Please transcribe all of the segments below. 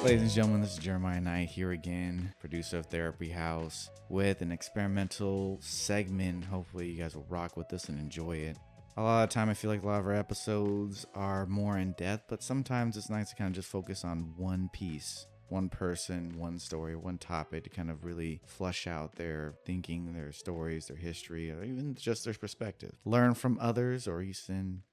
Ladies and gentlemen, this is Jeremiah Knight here again, producer of Therapy House, with an experimental segment. Hopefully you guys will rock with this and enjoy it. A lot of the time I feel like a lot of our episodes are more in depth, but sometimes it's nice to kind of just focus on one piece, one person, one story, one topic to kind of really flush out their thinking, their stories, their history, or even just their perspective. Learn from others, or even,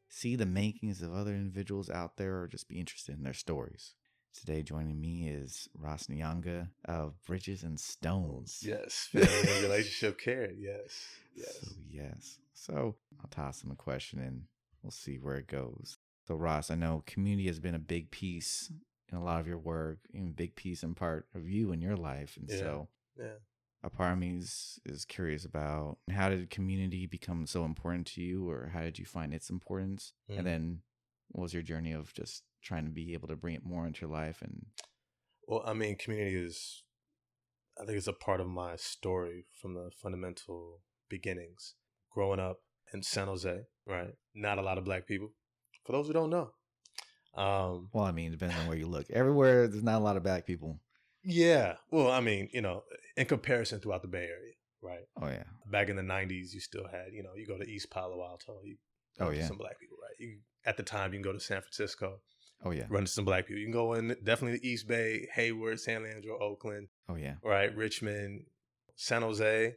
see the makings of other individuals out there, or just be interested in their stories. Today joining me is Ross Nyanga of Bridges and Stones. Yes, family and relationship care. Yes. So I'll toss him a question and we'll see where it goes. So Ross, I know community has been a big piece in a lot of your work, and a big piece in part of you and your life. And so a part of me is curious about, how did community become so important to you, or how did you find its importance? And then what was your journey of just trying to be able to bring it more into your life? And well, I mean, community is, I think it's a part of my story from the fundamental beginnings. Growing up in San Jose, right? Not a lot of Black people. For those who don't know. Well, I mean, it depends on where you look. Everywhere, there's not a lot of Black people. Yeah. Well, I mean, in comparison throughout the Bay Area, right? Oh, yeah. Back in the 90s, you still had, you go to East Palo Alto, you run into some Black people, right? At the time, you can go to San Francisco. Oh, yeah. Run into some Black people. You can go in definitely the East Bay, Hayward, San Leandro, Oakland. Oh, yeah. Right? Richmond, San Jose.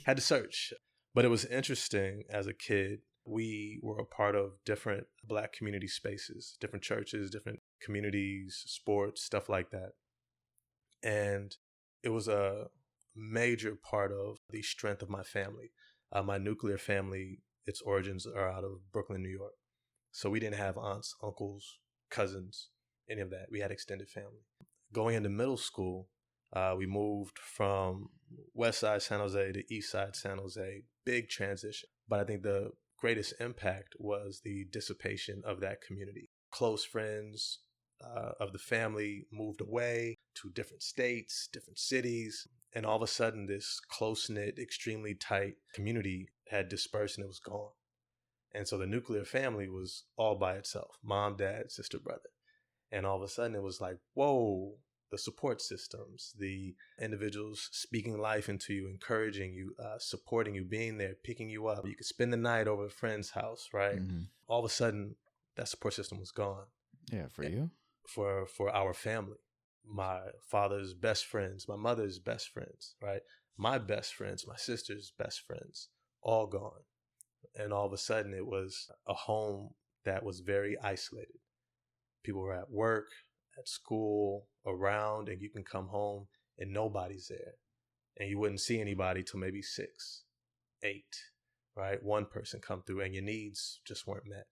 Had to search. But it was interesting as a kid. We were a part of different Black community spaces, different churches, different communities, sports, stuff like that. And it was a major part of the strength of my family. My nuclear family, its origins are out of Brooklyn, New York. So we didn't have aunts, uncles, cousins, any of that. We had extended family. Going into middle school, we moved from West Side San Jose to East Side San Jose. Big transition. But I think the greatest impact was the dissipation of that community. Close friends of the family moved away to different states, different cities. And all of a sudden, this close-knit, extremely tight community had dispersed and it was gone. And so the nuclear family was all by itself, mom, dad, sister, brother. And all of a sudden it was like, whoa, the support systems, the individuals speaking life into you, encouraging you, supporting you, being there, picking you up. You could spend the night over a friend's house, right? Mm-hmm. All of a sudden that support system was gone. Yeah, for you? For our family. My father's best friends, my mother's best friends, right? My best friends, my sister's best friends, all gone. And all of a sudden, it was a home that was very isolated. People were at work, at school, around, and you can come home and nobody's there. And you wouldn't see anybody till maybe 6, 8, right? One person come through and your needs just weren't met.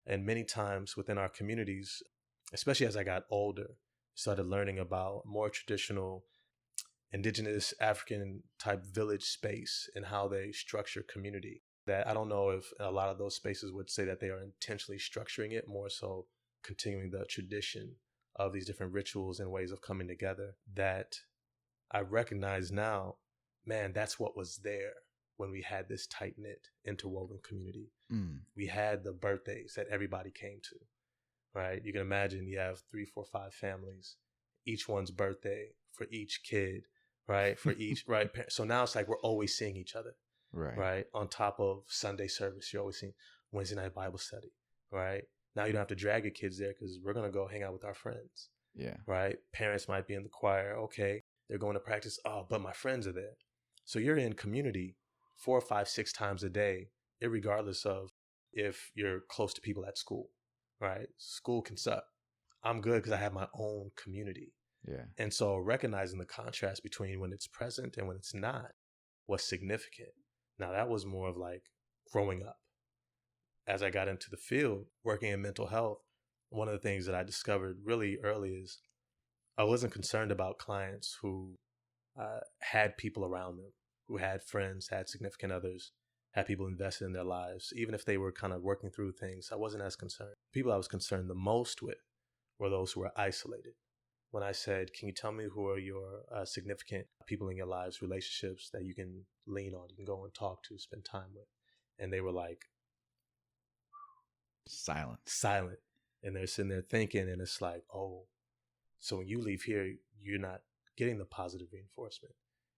And many times within our communities, especially as I got older, started learning about more traditional indigenous African type village space and how they structure community. That I don't know if a lot of those spaces would say that they are intentionally structuring it, more so continuing the tradition of these different rituals and ways of coming together, that I recognize now, man, that's what was there when we had this tight-knit, interwoven community. We had the birthdays that everybody came to, right? You can imagine you have 3, 4, 5 families, each one's birthday for each kid, right? For each, right? So now it's like we're always seeing each other. Right. On top of Sunday service, you're always seeing Wednesday night Bible study. Right. Now you don't have to drag your kids there because we're going to go hang out with our friends. Yeah. Right. Parents might be in the choir. Okay. They're going to practice. Oh, but my friends are there. So you're in community 4, 5, 6 times a day, irregardless of if you're close to people at school. Right. School can suck. I'm good because I have my own community. Yeah. And so recognizing the contrast between when it's present and when it's not was significant. Now, that was more of like growing up. As I got into the field, working in mental health, one of the things that I discovered really early is I wasn't concerned about clients who had people around them, who had friends, had significant others, had people invested in their lives. Even if they were kind of working through things, I wasn't as concerned. People I was concerned the most with were those who were isolated. When I said, can you tell me who are your significant people in your lives, relationships that you can lean on, you can go and talk to, spend time with? And they were like, silent. and they're sitting there thinking, and it's like, oh, so when you leave here, you're not getting the positive reinforcement.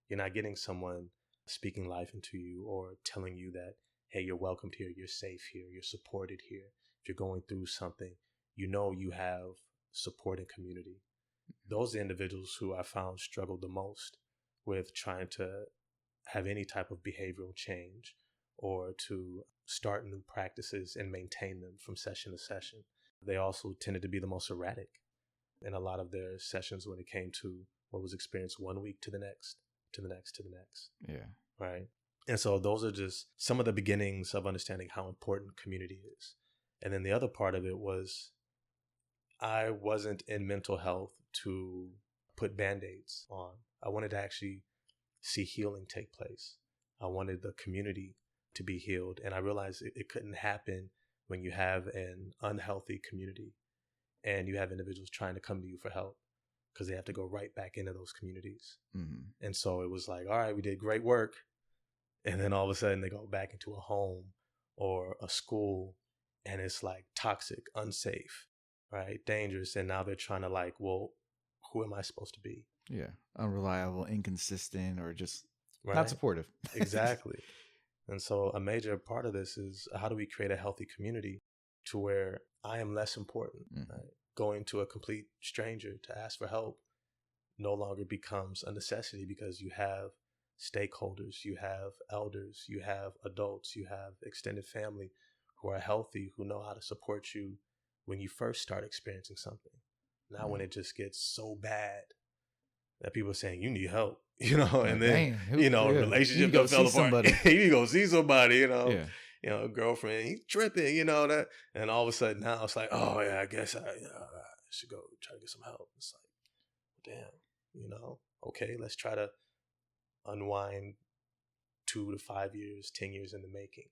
You're not getting someone speaking life into you or telling you that, hey, you're welcomed here, you're safe here, you're supported here. If you're going through something, you know you have support and community. Those are the individuals who I found struggled the most with trying to have any type of behavioral change or to start new practices and maintain them from session to session. They also tended to be the most erratic in a lot of their sessions when it came to what was experienced 1 week to the next, to the next, to the next. Yeah. Right. And so those are just some of the beginnings of understanding how important community is. And then the other part of it was I wasn't in mental health to put Band-Aids on. I wanted to actually see healing take place. I wanted the community to be healed. And I realized it couldn't happen when you have an unhealthy community and you have individuals trying to come to you for help because they have to go right back into those communities. Mm-hmm. And so it was like, all right, we did great work. And then all of a sudden they go back into a home or a school and it's like toxic, unsafe, right? Dangerous. And now they're trying to like, well, who am I supposed to be? Yeah. Unreliable, inconsistent, or just Right? not supportive. Exactly. And so a major part of this is how do we create a healthy community to where I am less important, right? Going to a complete stranger to ask for help no longer becomes a necessity because you have stakeholders, you have elders, you have adults, you have extended family who are healthy, who know how to support you when you first start experiencing something. Now, when it just gets so bad that people are saying, you need help, and then, relationship that fell apart. You go see somebody, girlfriend, he's tripping, that. And all of a sudden now it's like, oh yeah, I guess I should go try to get some help. It's like, damn, okay, let's try to unwind 2 to 5 years, 10 years in the making,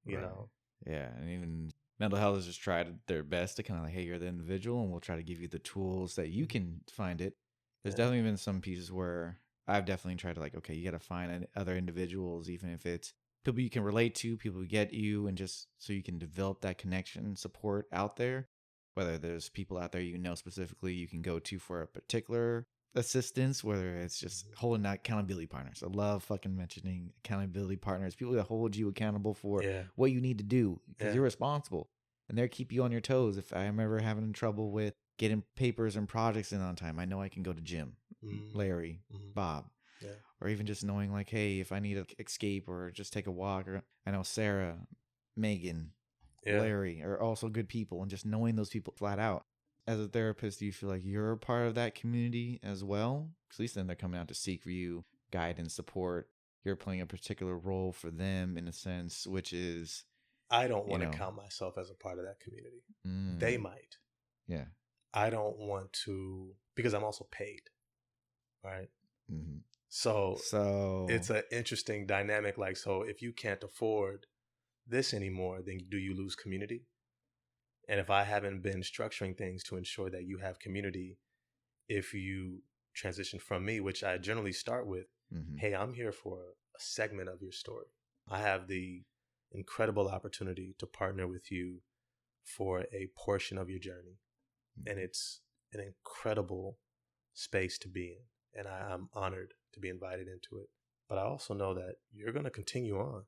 you know? Yeah. And even mental health has just tried their best to kind of like, hey, you're the individual and we'll try to give you the tools that you can find it. There's definitely been some pieces where I've definitely tried to like, okay, you got to find other individuals, even if it's people you can relate to, people who get you, and just so you can develop that connection and support out there. Whether there's people out there specifically you can go to for a particular assistance, whether it's just holding that accountability partners. I love fucking mentioning accountability partners, people that hold you accountable for what you need to do because you're responsible and they'll keep you on your toes. If I'm ever having trouble with getting papers and projects in on time, I know I can go to Jim, Larry, Bob, or even just knowing like, hey, if I need to escape or just take a walk, or I know Sarah, Megan, Larry are also good people, and just knowing those people flat out. As a therapist, do you feel like you're a part of that community as well? Because at least then they're coming out to seek for you guidance, support. You're playing a particular role for them in a sense, which is... I don't want to count myself as a part of that community. They might. Yeah. I don't want to, because I'm also paid, right? Mm-hmm. So it's an interesting dynamic. Like, so if you can't afford this anymore, then do you lose community? And if I haven't been structuring things to ensure that you have community, if you transition from me, which I generally start with, hey, I'm here for a segment of your story. I have the incredible opportunity to partner with you for a portion of your journey. And it's an incredible space to be in. And I'm honored to be invited into it. But I also know that you're going to continue on.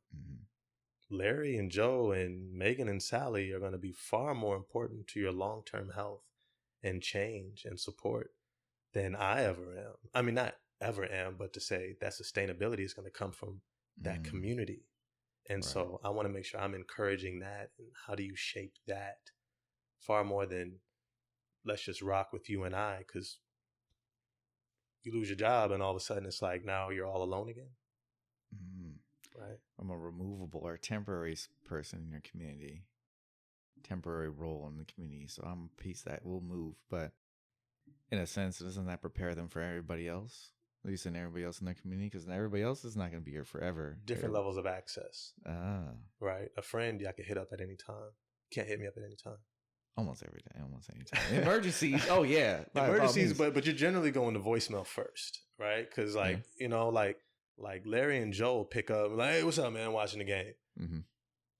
Larry and Joe and Megan and Sally are going to be far more important to your long-term health and change and support than I ever am. I mean, not ever am, but to say that sustainability is going to come from that community. And so I want to make sure I'm encouraging that. And how do you shape that far more than let's just rock with you and I, because you lose your job and all of a sudden it's like now you're all alone again. Right. I'm a removable or temporary person in your community, temporary role in the community. So I'm a piece that will move, but in a sense, doesn't that prepare them for everybody else? At least in everybody else in their community, because everybody else is not going to be here forever. Different levels of access. Right. A friend I can hit up at any time. Can't hit me up at any time. Almost every day, almost any time. Emergencies. Oh yeah. Emergencies, but you're generally going to voicemail first, right? Because like Larry and Joe pick up, like, hey, what's up, man? Watching the game.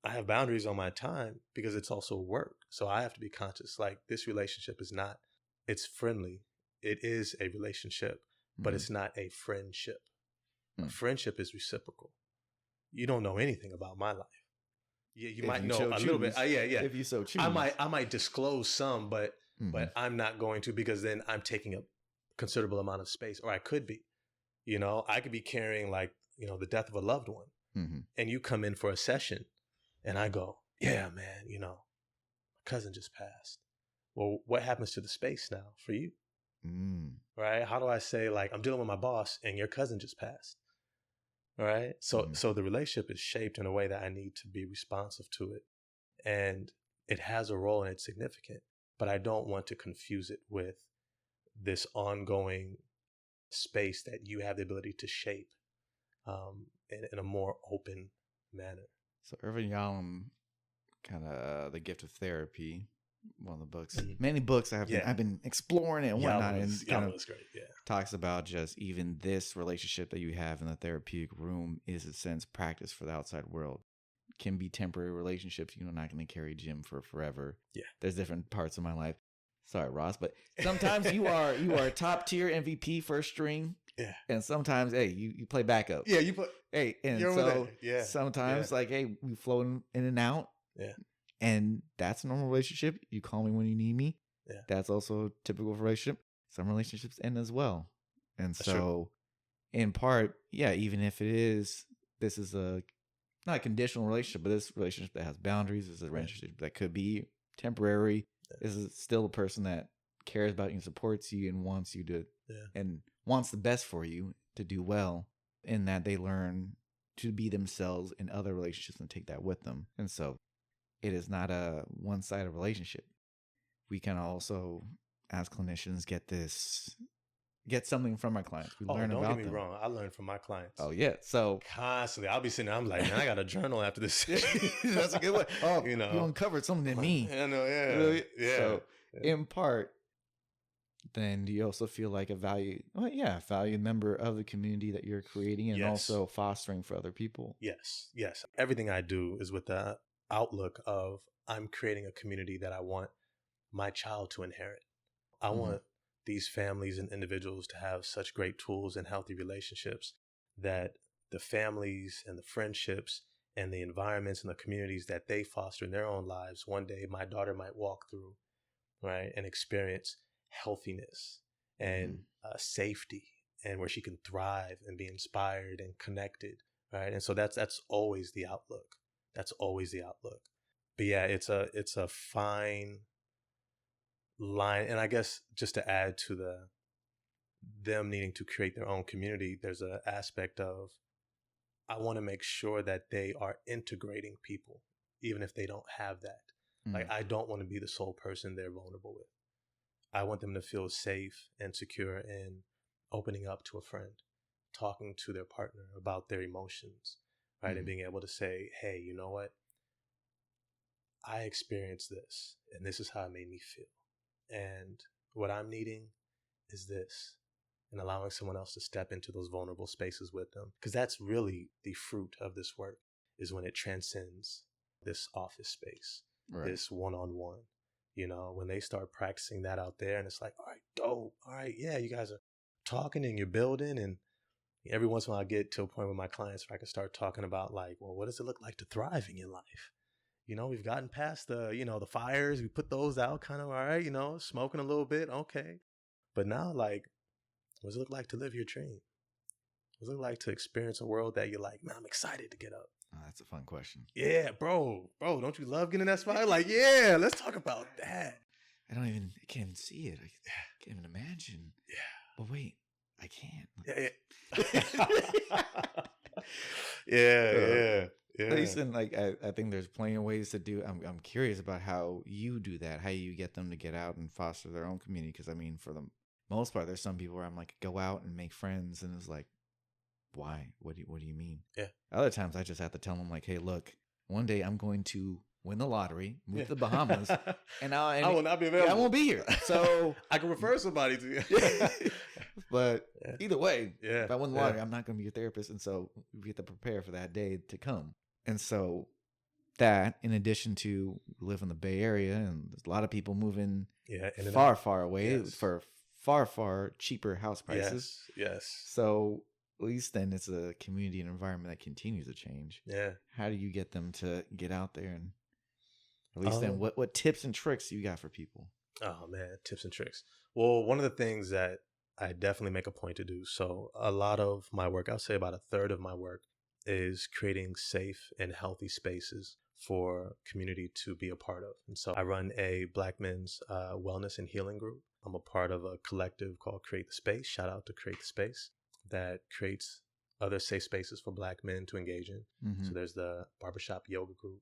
I have boundaries on my time because it's also work. So I have to be conscious. Like, this relationship is not, it's friendly. It is a relationship, but it's not a friendship. A friendship is reciprocal. You don't know anything about my life. Yeah, you might know a little bit. Yeah. If you so choose. I might disclose some, but I'm not going to, because then I'm taking a considerable amount of space, or I could be. You know, I could be carrying, like, you know, the death of a loved one, and you come in for a session, and I go, yeah, man, you know, my cousin just passed. Well, what happens to the space now for you? Right? How do I say, like, I'm dealing with my boss and your cousin just passed? Right? So the relationship is shaped in a way that I need to be responsive to it. And it has a role and it's significant, but I don't want to confuse it with this ongoing space that you have the ability to shape in a more open manner. So Irvin Yalom, kind of The Gift of Therapy, one of the books, many books I've been exploring it and whatnot, and kind of great. Yeah, talks about just even this relationship that you have in the therapeutic room is a sense practice for the outside world. Can be temporary relationships. You're not going to carry Jim for forever. Yeah, there's different parts of my life. Sorry, Ross, but sometimes you are top tier MVP first string. Yeah, and sometimes you play backup. Yeah, you put and so sometimes like we flow in and out. Yeah. And that's a normal relationship. You call me when you need me. Yeah. That's also a typical relationship. Some relationships end as well. And that's so true. In part, even if this is a not a conditional relationship, but this relationship that has boundaries, this is a relationship that could be temporary. This is still a person that cares about you and supports you and wants you to and wants the best for you to do well, in that they learn to be themselves in other relationships and take that with them. And so it is not a one-sided relationship. We can also, as clinicians, get something from our clients. We learn about them. Don't get me wrong. I learn from my clients. Oh, yeah. So constantly, I'll be sitting there, I'm like, man, I got a journal after this. That's a good one. Oh, you uncovered something in me. I know, yeah. Really? So in part, then do you also feel like a valued member of the community that you're creating and also fostering for other people? Yes. Everything I do is with the outlook of I'm creating a community that I want my child to inherit. I want these families and individuals to have such great tools and healthy relationships that the families and the friendships and the environments and the communities that they foster in their own lives, one day my daughter might walk through, right, and experience healthiness and safety, and where she can thrive and be inspired and connected, right? And so that's always the outlook. That's always the outlook. But yeah, it's a fine line. And I guess just to add to them needing to create their own community, there's an aspect of, I want to make sure that they are integrating people, even if they don't have that. Like, I don't want to be the sole person they're vulnerable with. I want them to feel safe and secure in opening up to a friend, talking to their partner about their emotions, right? And being able to say, hey, you know what? I experienced this, and this is how it made me feel. And what I'm needing is this. And allowing someone else to step into those vulnerable spaces with them. Because that's really the fruit of this work, is when it transcends this office space, this one-on-one. You know, when they start practicing that out there, and it's like, all right, dope. All right, yeah, you guys are talking and you're building. And every once in a while I get to a point with my clients where I can start talking about, like, well, what does it look like to thrive in your life? You know, we've gotten past the fires. We put those out kind of, all right, smoking a little bit. Okay. But now, like, what does it look like to live your dream? What does it look like to experience a world that you're like, man, I'm excited to get up? Oh, that's a fun question. Yeah, bro, don't you love getting that spot? Like, yeah, let's talk about that. I can't even see it. I can't even imagine. Yeah. But wait, I can. Yeah. At least in, like, I think there's plenty of ways to do. I'm curious about how you do that, how you get them to get out and foster their own community. Because I mean, for the most part, there's some people where I'm like, go out and make friends, and it's like, why? What do you mean? Yeah. Other times I just have to tell them, like, hey, look, one day I'm going to win the lottery, move to the Bahamas, and I will not be available. I won't be here, so I can refer somebody to you. But either way, if I win the lottery, I'm not going to be your therapist, and so we have to prepare for that day to come. And so that, in addition to live in the Bay Area, and there's a lot of people moving Yeah, in and far, out. far away Yes. for far, far cheaper house prices. Yes. So at least then it's a community and environment that continues to change. Yeah. How do you get them to get out there? And at least then what tips and tricks you got for people? Oh man, tips and tricks. Well, one of the things that I definitely make a point to do. So a lot of my work, I'll say about a third of my work, is creating safe and healthy spaces for community to be a part of. And so I run a Black men's wellness and healing group. I'm a part of a collective called Create the Space. Shout out to Create the Space, that creates other safe spaces for Black men to engage in. Mm-hmm. So there's the barbershop yoga group,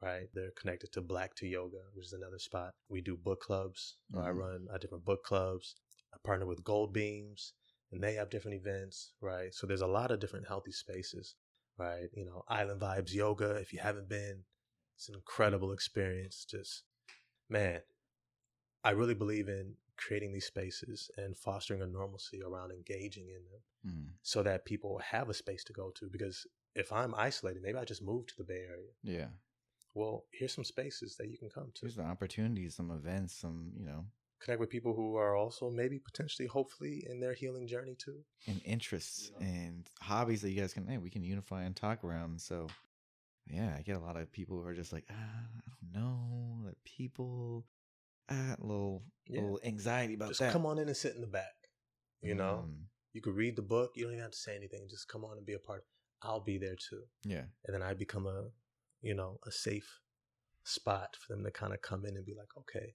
right? They're connected to Black to Yoga, which is another spot. We do book clubs. Mm-hmm. I run different book clubs. I partner with Gold Beams, and they have different events, right? So there's a lot of different healthy spaces, right? You know, Island Vibes Yoga. If you haven't been, it's an incredible experience. Just, man, I really believe in creating these spaces and fostering a normalcy around engaging in them so that people have a space to go to. Because if I'm isolated, maybe I just moved to the Bay Area. Yeah. Well, here's some spaces that you can come to. Here's the opportunities, some events, some, connect with people who are also maybe potentially, hopefully, in their healing journey too. And interests and hobbies that you guys we can unify and talk around. So, yeah, I get a lot of people who are just like, I don't know, that people, little anxiety about just that. Just come on in and sit in the back. You know, you could read the book. You don't even have to say anything. Just come on and be a part. I'll be there too. Yeah. And then I become a safe spot for them to kind of come in and be like, okay,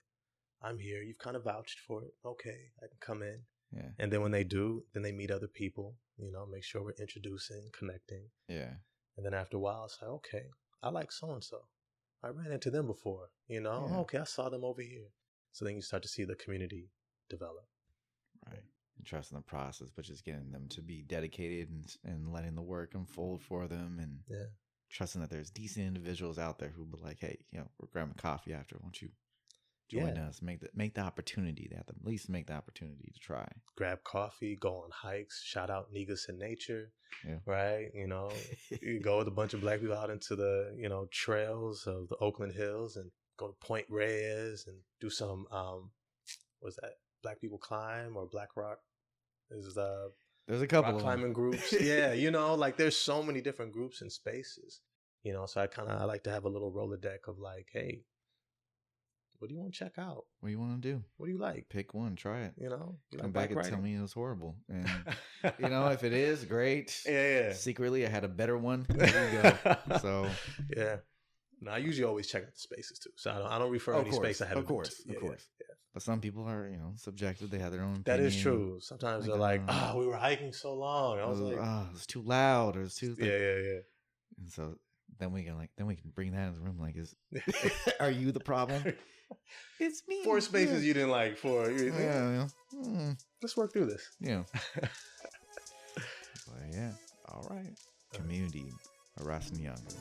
I'm here. You've kind of vouched for it. Okay, I can come in. Yeah. And then when they do, then they meet other people, make sure we're introducing, connecting. Yeah. And then after a while, it's like, okay, I like so-and-so. I ran into them before, Okay, I saw them over here. So then you start to see the community develop. Right. And trust in the process, but just getting them to be dedicated and letting the work unfold for them, and trusting that there's decent individuals out there who be like, hey, we're grabbing coffee after. Won't you join us? Make the opportunity. They have to at least make the opportunity to try. Grab coffee, go on hikes, shout out Niggas in Nature, right? You go with a bunch of Black people out into the, trails of the Oakland Hills and go to Point Reyes and do some, what's that? Black People Climb or Black Rock. There's a couple rock of climbing groups. Yeah, there's so many different groups and spaces, so I like to have a little Rolodeck of like, hey, what do you want to check out? What do you want to do? What do you like? Pick one, try it. You come back and tell me it was horrible. And if it is, great. Yeah. Secretly, I had a better one. There you go. So yeah. No, I usually always check out the spaces too. So I don't refer to any space I haven't been to. Of course. Yeah. But some people are, subjective. They have their own opinion. That is true. Sometimes they're like, we were hiking so long. I was like, it's too loud, or it's too. Yeah. And so then we can bring that in the room. Like, are you the problem? It's me. 4 spaces you didn't like. 4. Let's work through this. Yeah. But yeah. All right. Community. Harassing Nyanga.